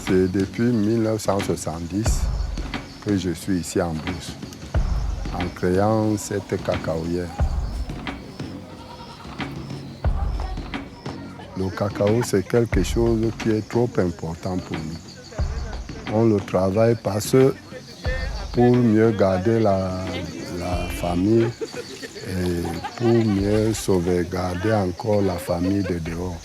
C'est depuis 1970 que je suis ici en Brousse, en créant cette cacaoyère. Le cacao, c'est quelque chose qui est trop important pour nous. On le travaille parce que pour mieux garder la famille et pour mieux sauvegarder encore la famille de dehors.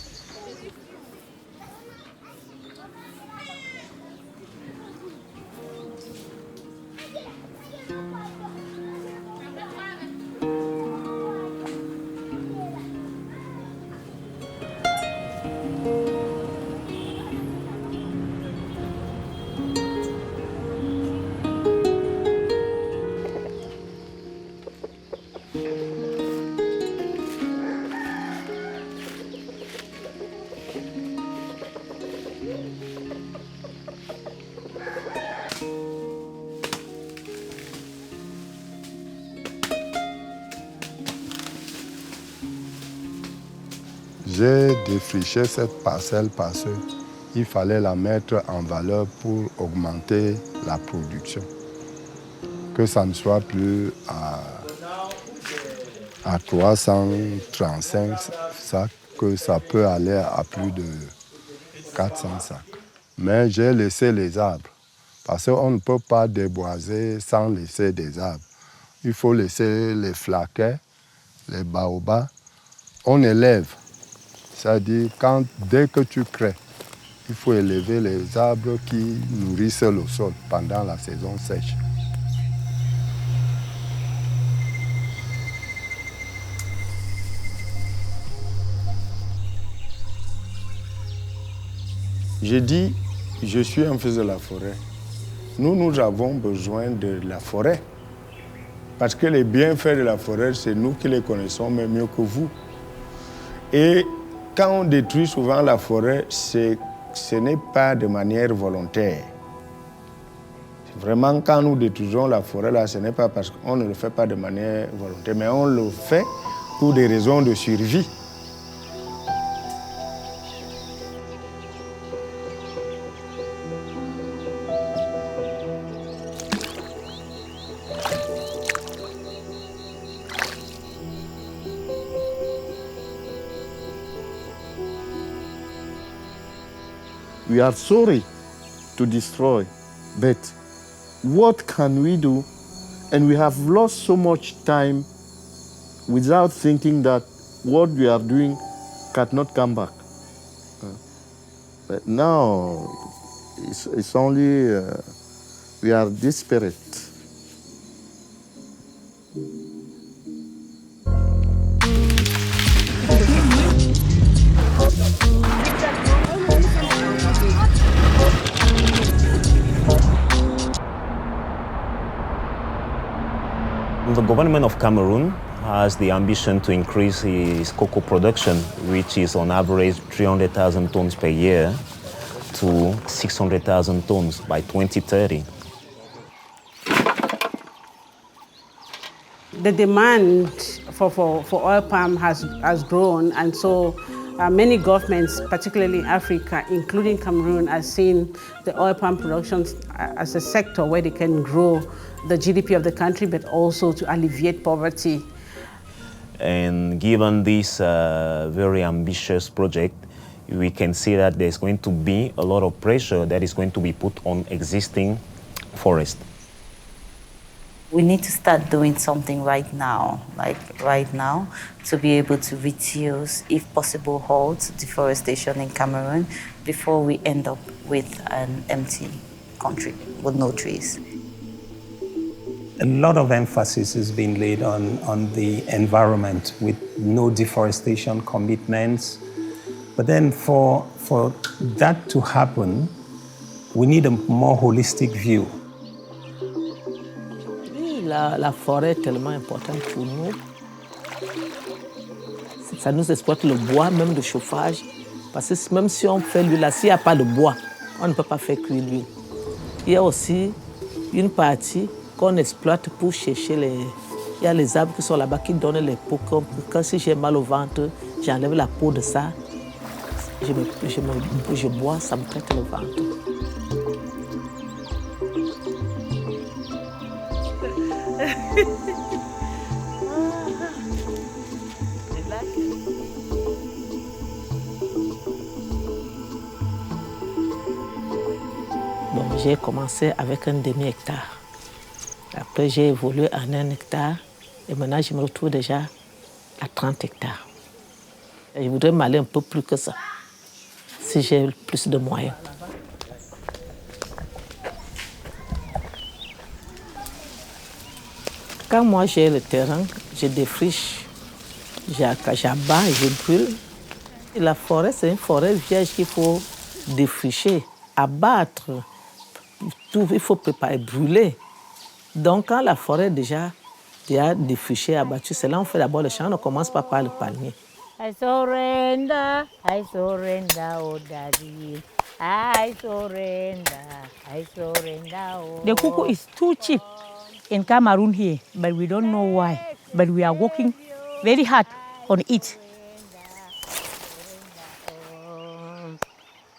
J'ai défriché cette parcelle parce qu'il fallait la mettre en valeur pour augmenter la production. Que ça ne soit plus à 335 sacs, que ça peut aller à plus de 400 sacs. Mais j'ai laissé les arbres parce qu'on ne peut pas déboiser sans laisser des arbres. Il faut laisser les flaquets, les baobabs. On élève. C'est-à-dire, dès que tu crées, il faut élever les arbres qui nourrissent le sol pendant la saison sèche. J'ai dit, je suis un fils de la forêt. Nous avons besoin de la forêt. Parce que les bienfaits de la forêt, c'est nous qui les connaissons, mais mieux que vous. Et quand on détruit souvent la forêt, ce n'est pas de manière volontaire. Vraiment, quand nous détruisons la forêt, là, ce n'est pas parce qu'on ne le fait pas de manière volontaire, mais on le fait pour des raisons de survie. We are sorry to destroy, but what can we do? And we have lost so much time without thinking that what we are doing cannot come back. But now, it's only, we are desperate. The government of Cameroon has the ambition to increase its cocoa production, which is on average 300,000 tons per year, to 600,000 tons by 2030. The demand for oil palm has grown, and so many governments, particularly in Africa, including Cameroon, are seeing the oil palm production as a sector where they can grow the GDP of the country, but also to alleviate poverty. And given this very ambitious project, we can see that there's going to be a lot of pressure that is going to be put on existing forests. We need to start doing something right now, to be able to reduce, if possible, halt deforestation in Cameroon before we end up with an empty country with no trees. A lot of emphasis is being laid on the environment with no deforestation commitments. But then for that to happen, we need a more holistic view. La forêt est tellement importante pour nous. Ça nous exploite le bois, même de chauffage. Parce que même si on fait l'huile, s'il n'y a pas de bois, on ne peut pas faire cuire l'huile. Il y a aussi une partie qu'on exploite pour chercher les... Il y a les arbres qui sont là-bas qui donnent les peaux. Quand si j'ai mal au ventre, j'enlève la peau de ça. Je bois, ça me traite le ventre. Bon, j'ai commencé avec un demi-hectare. Après, j'ai évolué en 1 hectare. Et maintenant, je me retrouve déjà à 30 hectares. Et je voudrais m'aller un peu plus que ça, si j'ai plus de moyens. Quand moi j'ai le terrain, je défriche, j'abats, je brûle. Et la forêt, c'est une forêt vierge qu'il faut défricher, abattre. Tout, il faut préparer, brûler. Donc, quand la forêt est déjà défrichée, abattue, c'est là on fait d'abord le champ, on commence pas par le palmier. I surrender, oh daddy. I surrender, oh. The cocoa is too cheap in Cameroon here, but we don't know why. But we are working very hard on it.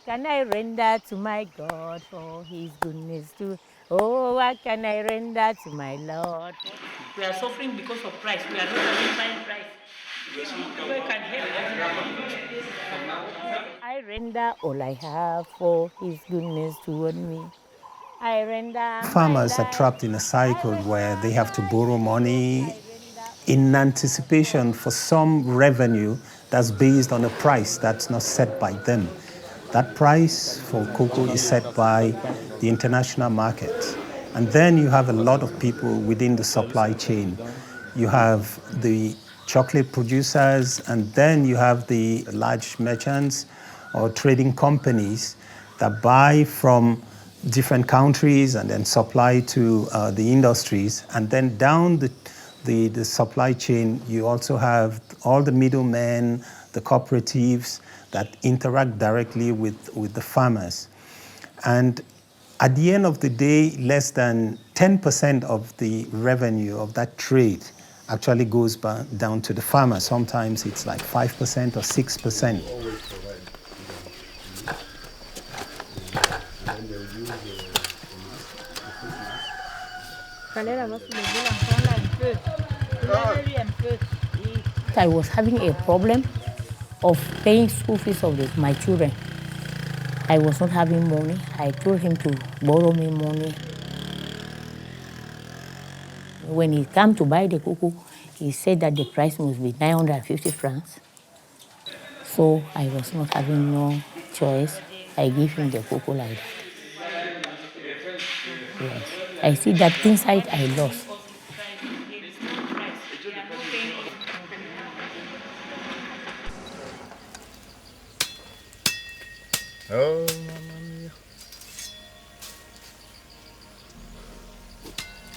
Can I render to my God for his goodness too? Oh, what can I render to my Lord? We are suffering because of price. We are not having price. People can help us. I render all I have for his goodness toward me. I render. Farmers are trapped in a cycle where they have to borrow money in anticipation for some revenue that's based on a price that's not set by them. That price for cocoa is set by the international market. And then you have a lot of people within the supply chain. You have the chocolate producers, and then you have the large merchants or trading companies that buy from different countries and then supply to the industries. And then down the supply chain, you also have all the middlemen, the cooperatives that interact directly with the farmers. And at the end of the day, less than 10% of the revenue of that trade actually goes down to the farmer. Sometimes it's like 5% or 6%. I was having a problem of paying school fees of my children. I was not having money. I told him to borrow me money. When he came to buy the cocoa, he said that the price must be 950 francs. So I was not having no choice. I gave him the cocoa like that. Yes. I see that inside I lost. Oh,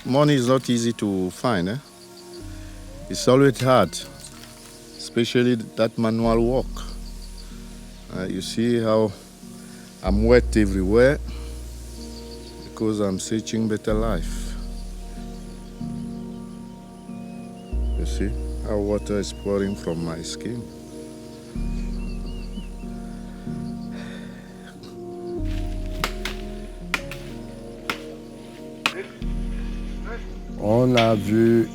money is not easy to find. It's always hard, especially that manual work. You see how I'm wet everywhere because I'm searching better life. You see how water is pouring from my skin. On a vu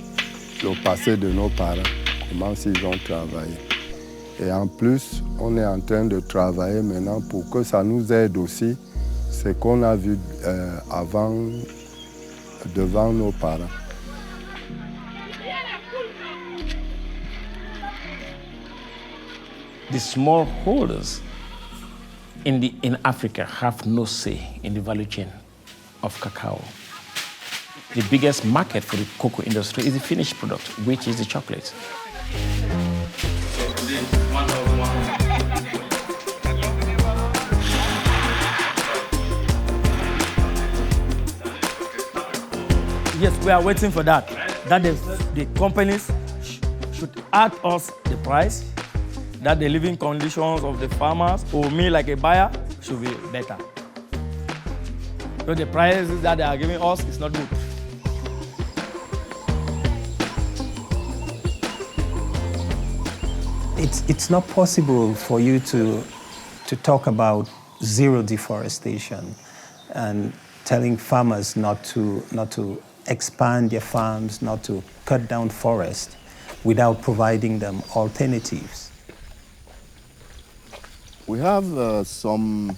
le passé de nos parents, comment ils ont travaillé. Et en plus, on est en train de travailler maintenant pour que ça nous aide aussi, ce qu'on a vu avant, devant nos parents. The smallholders in Africa have no say in the value chain of cacao. The biggest market for the cocoa industry is the finished product, which is the chocolate. Yes, we are waiting for that. That the companies should add us the price, that the living conditions of the farmers or me like a buyer should be better. So the prices that they are giving us is not good. It's not possible for you to talk about zero deforestation and telling farmers not to expand their farms, not to cut down forests without providing them alternatives. We have some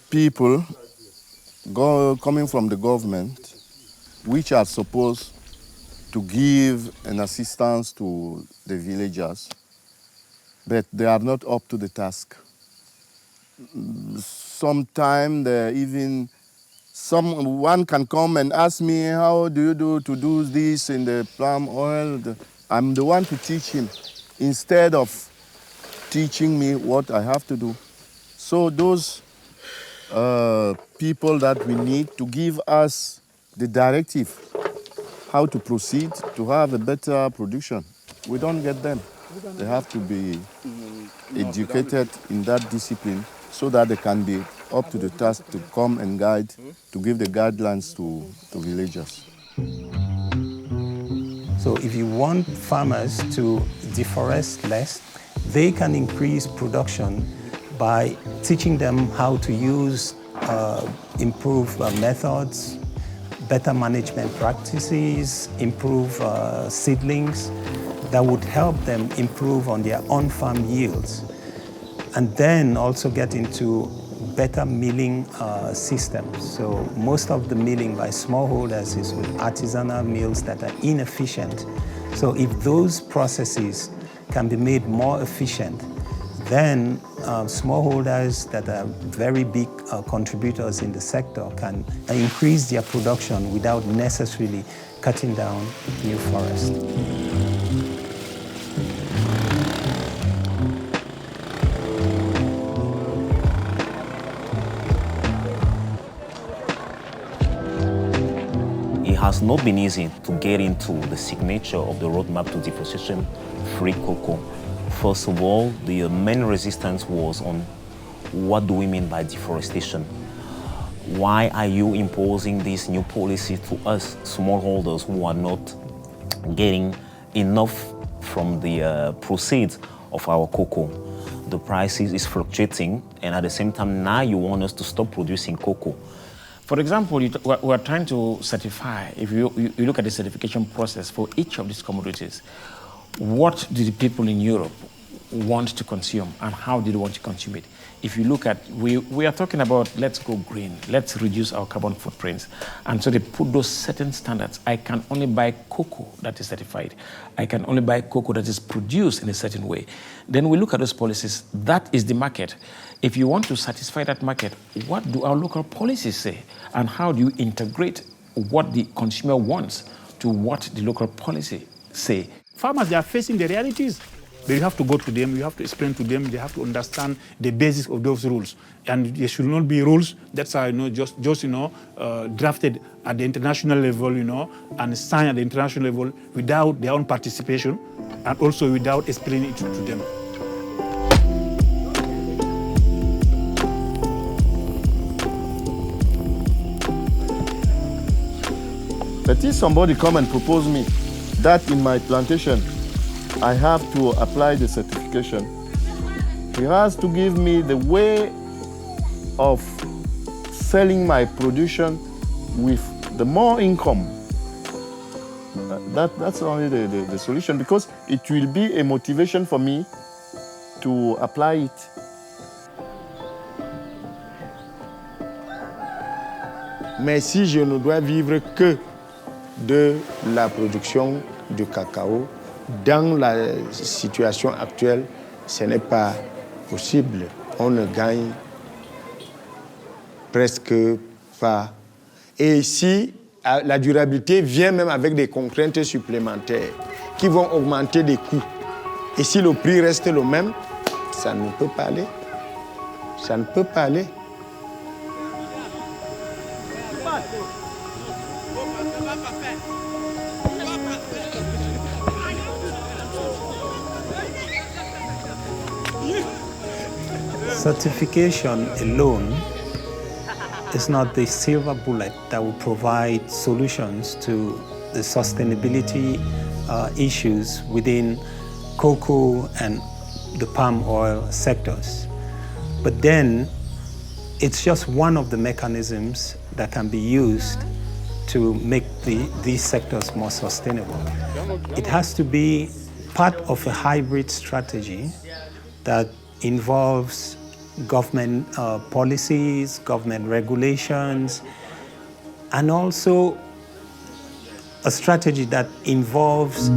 people coming from the government which are supposed to give an assistance to the villagers, but they are not up to the task. Sometimes someone can come and ask me, how do you do to do this in the palm oil? I'm the one to teach him instead of teaching me what I have to do. So those people that we need to give us the directive how to proceed to have a better production, we don't get them. They have to be educated in that discipline so that they can be up to the task to come and guide, to give the guidelines to villagers. So if you want farmers to deforest less, they can increase production by teaching them how to use improved methods, better management practices, improve seedlings that would help them improve on their on-farm yields. And then also get into better milling systems. So most of the milling by smallholders is with artisanal mills that are inefficient. So if those processes can be made more efficient, then smallholders that are very big contributors in the sector can increase their production without necessarily cutting down new forests. It has not been easy to get into the signature of the roadmap to deforestation-free cocoa. First of all, the main resistance was on what do we mean by deforestation? Why are you imposing this new policy to us, smallholders who are not getting enough from the proceeds of our cocoa? The price is fluctuating, and at the same time, now you want us to stop producing cocoa. For example, we are trying to certify, if you look at the certification process for each of these commodities, what do the people in Europe want to consume and how do they want to consume it? If you look at, we are talking about let's go green, let's reduce our carbon footprints. And so they put those certain standards. I can only buy cocoa that is certified. I can only buy cocoa that is produced in a certain way. Then we look at those policies. That is the market. If you want to satisfy that market, what do our local policies say? And how do you integrate what the consumer wants to what the local policy say? Farmers, they are facing the realities. But you have to go to them, you have to explain to them, they have to understand the basics of those rules. And there should not be rules that are just drafted at the international level, and signed at the international level without their own participation and also without explaining it to them. But if somebody come and propose me that in my plantation I have to apply the certification, he has to give me the way of selling my production with the more income. That's only the solution, because it will be a motivation for me to apply it. Mais si je ne dois vivre que de la production de cacao, dans la situation actuelle, ce n'est pas possible. On ne gagne presque pas. Et ici, la durabilité vient même avec des contraintes supplémentaires qui vont augmenter les coûts. Et si le prix reste le même, ça ne peut pas aller. Ça ne peut pas aller. Certification alone is not the silver bullet that will provide solutions to the sustainability issues within cocoa and the palm oil sectors. But then it's just one of the mechanisms that can be used to make these sectors more sustainable. It has to be part of a hybrid strategy that involves government policies, government regulations, and also a strategy that involves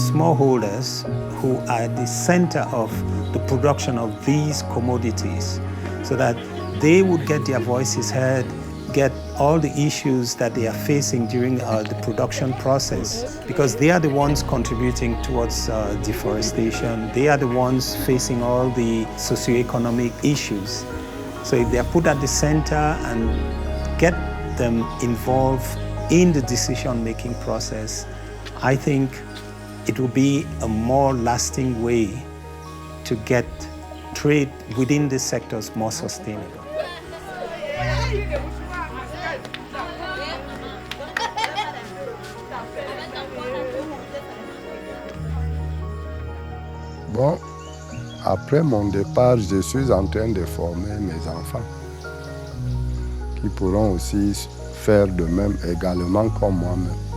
smallholders who are at the center of the production of these commodities, so that they would get their voices heard, get all the issues that they are facing during the production process, because they are the ones contributing towards deforestation. They are the ones facing all the socioeconomic issues. So if they are put at the center and get them involved in the decision-making process, I think it will be a more lasting way to get trade within the sectors more sustainable. Bon, après mon départ, je suis en train de former mes enfants qui pourront aussi faire de même également comme moi-même.